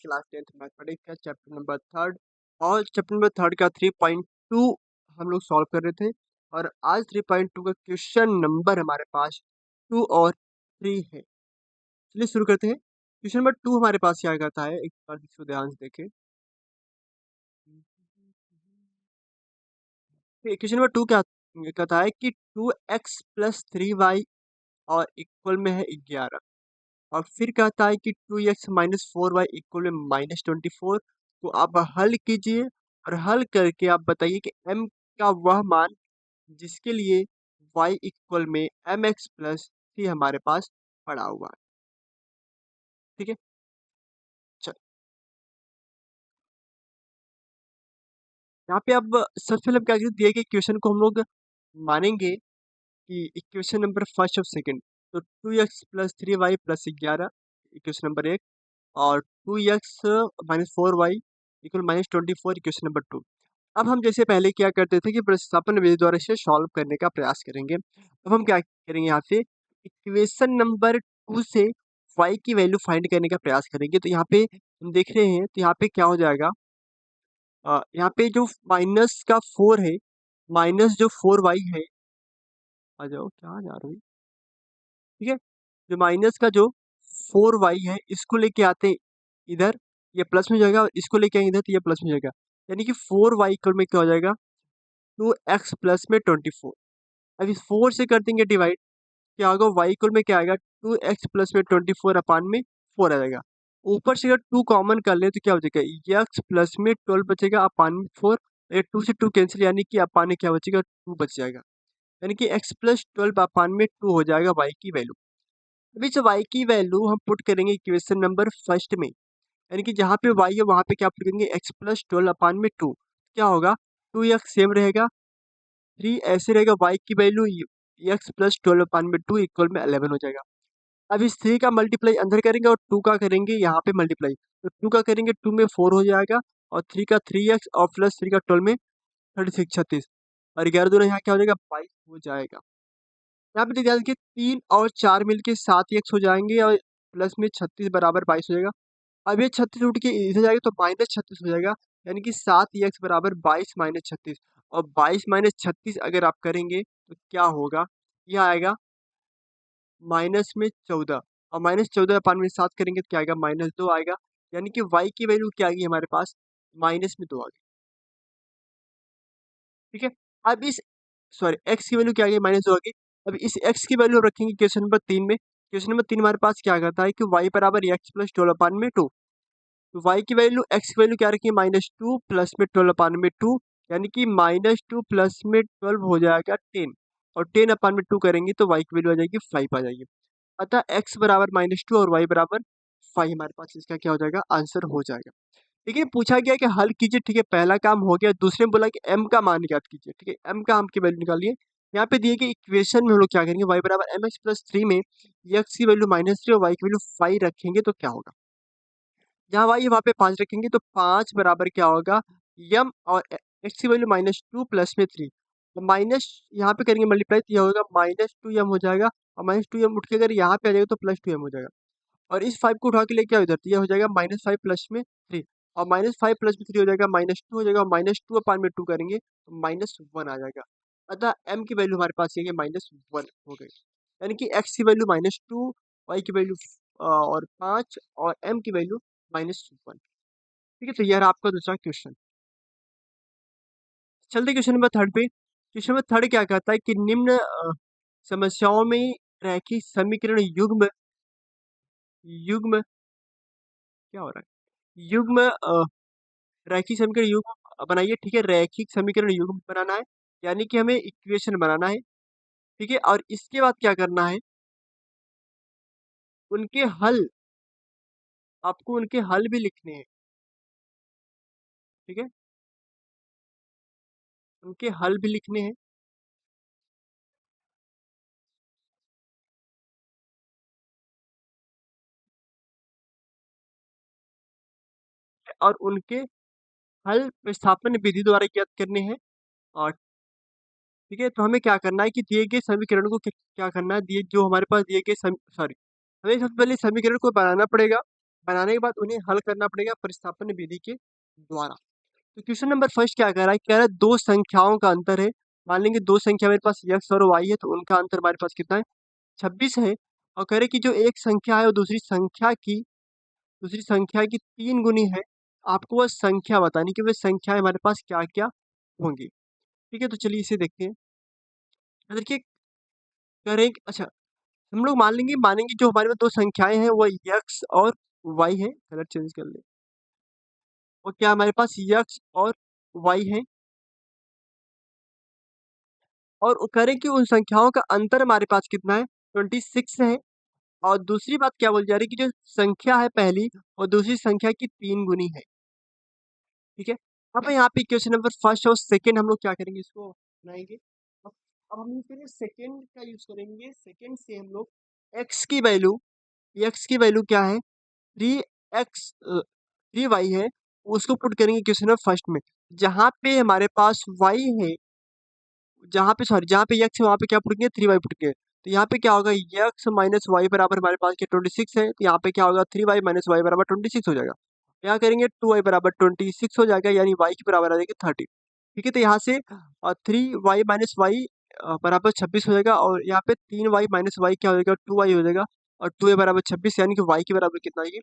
Class 10th mathematics का chapter number 3 और chapter number 3 का 3.2 हम लोग सॉल्व कर रहे थे और आज 3.2 का क्वेश्चन नंबर हमारे पास 2 और 3 है। चलिए शुरू करते हैं। क्वेश्चन नंबर 2 हमारे पास क्या कहता है, एक बार इसको ध्यान से देखें। क्वेश्चन नंबर 2 क्या कहता है कि 2x प्लस 3y और इक्वल में है 11 और फिर कहता है कि 2x माइनस 4y इक्वल में माइनस 24। तो आप हल कीजिए और हल करके आप बताइए कि m का वह मान जिसके लिए y इक्वल में mx प्लस 3 हमारे पास पड़ा हुआ है। ठीक है, चल यहाँ पे अब सबसे पहले हम क्या करेंगे, दिए गए क्वेश्चन को हम लोग मानेंगे कि इक्वेशन नंबर फर्स्ट और सेकंड। तो 2x plus 3y plus 11 equation number 1 और 2x minus 4y equal minus 24 equation number 2। अब हम जैसे पहले क्या करते थे कि प्रतिस्थापन विधि द्वारा इसे सॉल्व करने का प्रयास करेंगे। अब हम क्या करेंगे, यहाँ से इक्वेशन नंबर 2 से y की वैल्यू फाइंड करने का प्रयास करेंगे। तो यहाँ पे हम देख रहे हैं, तो यहाँ पे क्या हो जाएगा, यहाँ पे जो माइनस का 4 है, माइनस जो 4y है, आ जाओ क्या जा रही, ठीक है, जो माइनस का जो 4y है इसको लेके आते इधर, ये प्लस में हो जाएगा, और इसको लेके आए इधर तो ये प्लस में हो जाएगा। यानी कि 4y इक्वल में क्या हो जाएगा, 2x प्लस में 24। अब इस 4 से कर देंगे डिवाइड, क्या होगा, y इक्वल में क्या आएगा, 2x प्लस में 24 अपान में 4 आ जाएगा। ऊपर से अगर 2 कॉमन कर ले तो क्या हो जाएगा, x प्लस में 12 बचेगा अपान में 4। 2 से 2 कैंसिल, यानी कि अपान में क्या बचेगा, 2 बच जाएगा। यानी कि x प्लस 12 अपान में 2 हो जाएगा y की वैल्यू। अभी जो y की वैल्यू हम पुट करेंगे इक्वेशन नंबर फर्स्ट में, यानी कि जहाँ पे y है वहाँ पे क्या पुट करेंगे, x प्लस 12 अपान में 2। क्या होगा, 2x सेम रहेगा, 3 ऐसे रहेगा, y की वैल्यू x प्लस 12 अपान में 2 इक्वल में 11 हो जाएगा। अब इस 3 का मल्टीप्लाई अंदर करेंगे और 2 का करेंगे यहाँ पे मल्टीप्लाई। तो 2 का करेंगे 2 में 4 हो जाएगा, और 3 का 3x और प्लस 3 का 12 में 36 36, और 11 दूना यहाँ क्या हो जाएगा, 22 हो जाएगा। यहाँ पे ध्यान देखिए, 3 और 4 मिलके 7 एक्स हो जाएंगे, और प्लस में 36 बराबर 22 हो जाएगा। अब ये 36 उठ के इधर जाएगा तो माइनस 36 हो जाएगा, यानी कि 7 एक्स बराबर 22 माइनस 36। और 22 माइनस 36 अगर आप करेंगे तो क्या होगा, यह आएगा माइनस में 14, और माइनस 14 अपान में 7 करेंगे तो क्या आएगा, माइनस 2 आएगा। यानी कि y की वैल्यू क्या आ गई हमारे पास, माइनस में 2 आ गई। ठीक है, अब इस सॉरी x की वैल्यू क्या आ गई, माइनस 2 आ गई। अब इस x की वैल्यू हम रखेंगे क्वेश्चन नंबर 3 में। क्वेश्चन नंबर 3 हमारे पास क्या कहता है कि y बराबर x प्लस 12 अपान में 2। तो y की वैल्यू, x की वैल्यू क्या रखी है, माइनस 2 प्लस में 12 अपान में 2, यानी कि माइनस 2 प्लस में 12 हो जाएगा 10, और 10 अपान में 2 करेंगे तो y की वैल्यू आ जाएगी 5 आ जाएगी। अतः x बराबर माइनस 2 और y बराबर 5 हमारे पास इसका क्या हो जाएगा, आंसर हो जाएगा। ठीक है, पूछा गया कि हल कीजिए। ठीक है, पहला काम हो गया। दूसरे में बोला कि m का मान ज्ञात कीजिए। ठीक है, m का हम की वैल्यू निकालिए। यहाँ पे दिए गए इक्वेशन में हम लोग क्या करेंगे, y बराबर mx प्लस 3 में x की वैल्यू माइनस 3 और y की वैल्यू 5 रखेंगे तो क्या होगा, जहाँ y है वहाँ पे 5 रखेंगे तो 5 बराबर क्या होगा, m और x की वैल्यू माइनस 2 प्लस में 3, तो माइनस यहाँ पे करेंगे मल्टीप्लाई तो यह होगा माइनस 2m हो जाएगा, और माइनस 2m उठ के अगर यहाँ पे आ जाएगा तो प्लस 2m हो जाएगा। और इस 5 को उठा के लेके आओ इधर, तो ये हो जाएगा माइनस 5 प्लस में 3, और माइनस 5 प्लस में 3 हो जाएगा माइनस 2 हो जाएगा, और माइनस 2 अपान में 2 करेंगे तो माइनस 1 आ जाएगा। अतः m की वैल्यू हमारे पास ये है माइनस 1 हो गई। यानी कि x की वैल्यू माइनस 2, y की वैल्यू और 5, और m की वैल्यू माइनस 1। ठीक है, तो यह रहा आपका दूसरा क्वेश्चन। चलते क्वेश्चन नंबर 3 पे। क्वेश्चन नंबर 3 क्या कहता है कि निम्न समस्याओं में रैखिक समीकरण युग्म युग्म क्या हो रहा है, युग्म रैखिक समीकरण युग्म बनाइए। ठीक है, रैखिक समीकरण युग्म बनाना है, यानी कि हमें इक्वेशन बनाना है। ठीक है, और इसके बाद क्या करना है, उनके हल, आपको उनके हल भी लिखने हैं। ठीक है, उनके हल भी लिखने हैं, और उनके हल प्रतिस्थापन विधि द्वारा ज्ञात करने हैं। और ठीक है, तो हमें क्या करना है कि दिए गए समीकरण को क्या करना है, दिए जो हमारे पास दिए गए सॉरी, हमें सबसे पहले समीकरण को बनाना पड़ेगा। बनाने के बाद उन्हें हल करना पड़ेगा प्रतिस्थापन विधि के द्वारा। तो क्वेश्चन नंबर फर्स्ट क्या कह रहा है, कह रहा है दो संख्याओं का अंतर है। मान लेंगे दो संख्या मेरे पास x और y है, तो उनका अंतर हमारे पास कितना है, 26 है। और कह रहे कि जो एक संख्या है वो दूसरी संख्या की 3 गुनी है। आपको वह संख्या बतानी कि वह संख्याएं हमारे पास क्या क्या होंगी। ठीक है, तो चलिए इसे देखते हैं। तो देखिए, कह रहे हैं कि अच्छा, हम लोग मानेंगे जो हमारे पास दो संख्याएं हैं वो x और y है। कलर चेंज कर ले। और क्या हमारे पास x और y है, और वो कह रहे हैं कि उन संख्याओं का अंतर हमारे पास कितना है, 26 है। और दूसरी बात क्या बोली जा रही है कि जो संख्या है पहली और दूसरी संख्या की 3 गुनी है। ठीक है, अब यहाँ पे क्वेश्चन नंबर फर्स्ट और सेकंड हम लोग क्या करेंगे, इसको बनाएंगे। अब अब हम इसके लिए सेकंड का यूज करेंगे। सेकंड से हम लोग एक्स की वैल्यू क्या है, 3 है, उसको पुट करेंगे क्वेश्चन नंबर फर्स्ट में। जहाँ पे हमारे पास वाई है, जहाँ पे यक्स है वहाँ पे क्या पुट किए, 3y पुट किए। तो यहाँ पे क्या होगा, यक्स माइनस वाई बराबर हमारे पास क्या 26 है, तो यहाँ पे क्या होगा 3y माइनस वाई बराबर 26 हो जाएगा। यहाँ करेंगे 2y बराबर 26 हो जाएगा, यानी y की बराबर आ जाएगी 30। ठीक है, तो यहाँ से 3y माइनस वाई बराबर 26 हो जाएगा, और यहाँ पे 3y माइनस वाई क्या हो जाएगा, 2y हो जाएगा। और 2y बराबर 26, यानी कि y की बराबर कितना आएगी,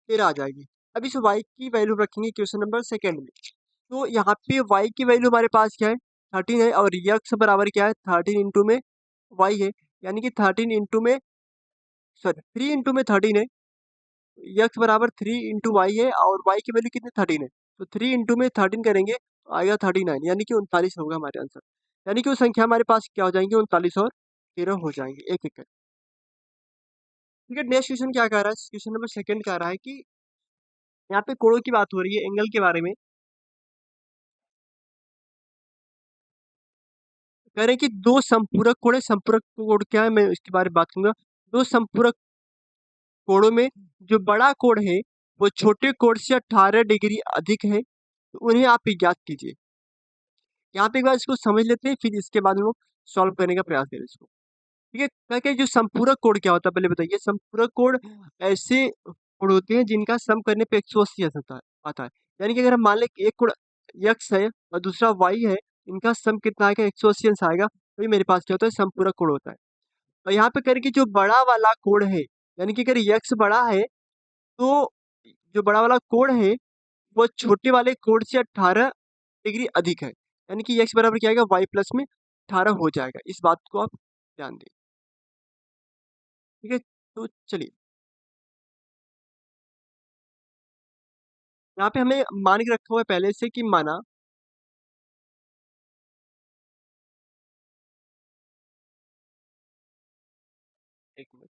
13 आ जाएगी। अब इस y की वैल्यू रखेंगे क्वेश्चन नंबर सेकेंड में। तो यहाँ पे y की वैल्यू हमारे पास क्या है, 13 है, और यक्स बराबर क्या है, 13 इंटू में y है, यानी कि 13 इंटू में, सॉरी 3 इंटू में 13 है। यक्स बराबर 3 इंटू वाई है, और y की वैल्यू कितनी, 13 है। तो 3 इंटू में 13 करेंगे तो आएगा 39, यानी कि 39 होगा हमारे आंसर। यानी कि वो संख्या हमारे पास क्या हो जाएंगी, 39 और 13 हो जाएंगे, एक एक। ठीक है, नेक्स्ट क्वेश्चन क्या कह रहा है, क्वेश्चन नंबर सेकंड कह रहा है कि यहाँ पे कोणों की बात हो रही है, एंगल के बारे में। कह रहे हैं कि दो संपूरक कोण है, संपूरक कोण क्या है मैं इसके बारे में बात करूंगा। दो संपूरक कोणों में जो बड़ा कोण है वो छोटे कोण से 18 डिग्री अधिक है, तो उन्हें आप ज्ञात कीजिए। यहाँ पे एक बार इसको समझ लेते हैं, फिर इसके बाद हम लोग सॉल्व करने का प्रयास करें इसको। ठीक है, क्या क्या जो संपूरक कोण क्या होता है पहले बताइए। संपूरक कोण ऐसे कोण होते हैं जिनका सम करने पे 180 आता है। यानी कि अगर हम मान लें कि एक कोण यक्स है और दूसरा वाई है, इनका सम कितना आएगा, 180 अंश आएगा, तो ये मेरे पास क्या होता है, संपूरक कोण होता है। और यहाँ पे करके जो बड़ा वाला कोण है, यानी कि अगर यक्स बड़ा है, तो जो बड़ा वाला कोण है वो छोटे वाले कोण से 18 डिग्री अधिक है, यानी कि x बराबर क्या आएगा, y प्लस में 18 हो जाएगा। इस बात को आप ध्यान दें। ठीक है, तो चलिए यहाँ पे हमें मान के रखा हुआ है पहले से कि माना, एक मिनट,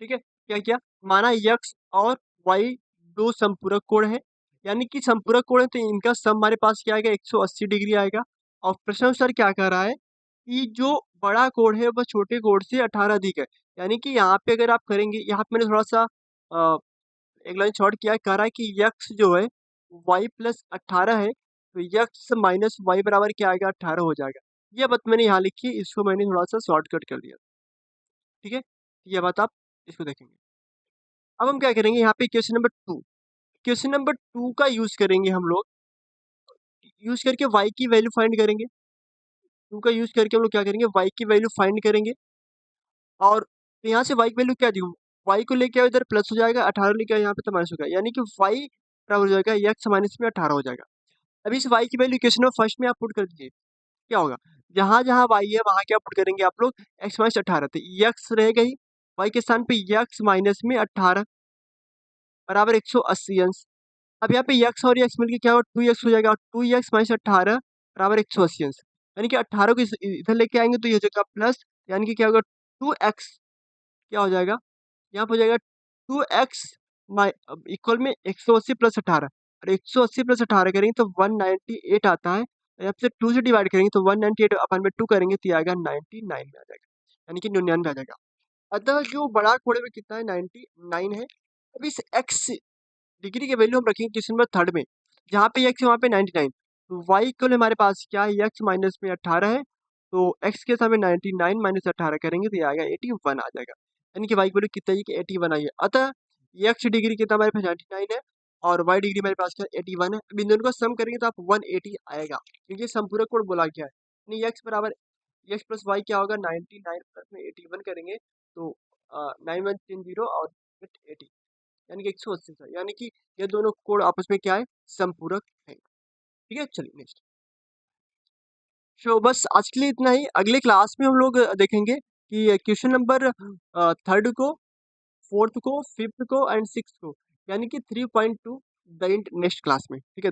ठीक है, क्या क्या माना x और y दो संपूरक कोण है, यानी कि संपूरक कोण है, तो इनका सम हमारे पास क्या आएगा, 180 डिग्री आएगा। और प्रश्नानुसार क्या कह रहा है कि जो बड़ा कोण है वह छोटे कोण से 18 अधिक है। यानी कि यहाँ पे अगर आप करेंगे, यहाँ पे मैंने थोड़ा सा एक लाइन शॉर्ट किया है, कह रहा है कि यक्स जो है वाई प्लस 18 है, तो यक्स माइनस वाई बराबर क्या आएगा, 18 हो जाएगा। ये बात मैंने यहाँ लिखी है, इसको मैंने थोड़ा सा शॉर्टकट कर दिया। ठीक है, ये बात आप इसको देखेंगे। अब हम क्या करेंगे, यहाँ पे क्वेश्चन नंबर टू का यूज करेंगे हम लोग। यूज करके वाई की वैल्यू फाइंड करेंगे। टू का यूज करके हम लोग क्या करेंगे, वाई की वैल्यू फाइंड करेंगे। और यहाँ से वाई की वैल्यू क्या दी, वाई को लेके आओ इधर प्लस हो जाएगा, 18 लेके आओ यहाँ पे तो माइनस होगा, यानी कि वाई बराबर हो जाएगा एक्स माइनस में 18 हो जाएगा। अब इस y की वैल्यू इक्वेशन में फर्स्ट में आप पुट कर दीजिए, क्या होगा, जहां जहां y है वहां क्या पुट करेंगे आप लोग, x माइनस 18, तो x रहेगा ही, y के स्थान पे x माइनस में 18 बराबर 180 अंश। अब यहाँ पे x और x मिलके क्या होगा, 2x हो जाएगा, 2x माइनस 18 बराबर 180 अंश। यानी कि 18 को इधर लेके आएंगे तो ये हो जाएगा प्लस, यानी कि क्या होगा 2x, क्या हो जाएगा, यहाँ पे हो जाएगा 2x इक्वल में 180 प्लस 18, और 180 प्लस 18 करेंगे तो 198 आता है। यहाँ से 2 से डिवाइड करेंगे तो 198 अपन में 2 करेंगे तो ये आएगा 99 में आ जाएगा, यानी कि 99 आ जाएगा। अतः जो बड़ा कोण में कितना है, 99 है। अब इस x डिग्री की वैल्यू हम रखेंगे क्वेश्चन नंबर थर्ड में, जहाँ पे x है वहाँ पे 99, तो y इक्वल हमारे पास क्या है, x माइनस में 18 है, तो x के सामने 99 माइनस 18 करेंगे तो ये आएगा 81 आ जाएगा, यानी कि y की वैल्यू कितना है कि 81 आई है। अतः एक्स डिग्री कितना हमारे पास 99 है और वाई डिग्री हमारे पास क्या 81 है। अब इन दोनों को सम करेंगे तो आप 180 आएगा, क्योंकि संपूरक कोण बोला गया है। यानी एक्स बराबर एक्स प्लस वाई क्या होगा 99 प्लस में 81 करेंगे तो 9110 और 80 यानी कि 180 सर, यानी कि ये दोनों कोण आपस में क्या है संपूरक है। ठीक है, चलिए नेक्स्ट। तो बस आज के लिए इतना ही। अगले क्लास में हम लोग देखेंगे कि क्वेश्चन नंबर थर्ड को, फोर्थ को, फिफ्थ को एंड सिक्स को, यानी कि 3.2 द नेक्स्ट क्लास में। ठीक है।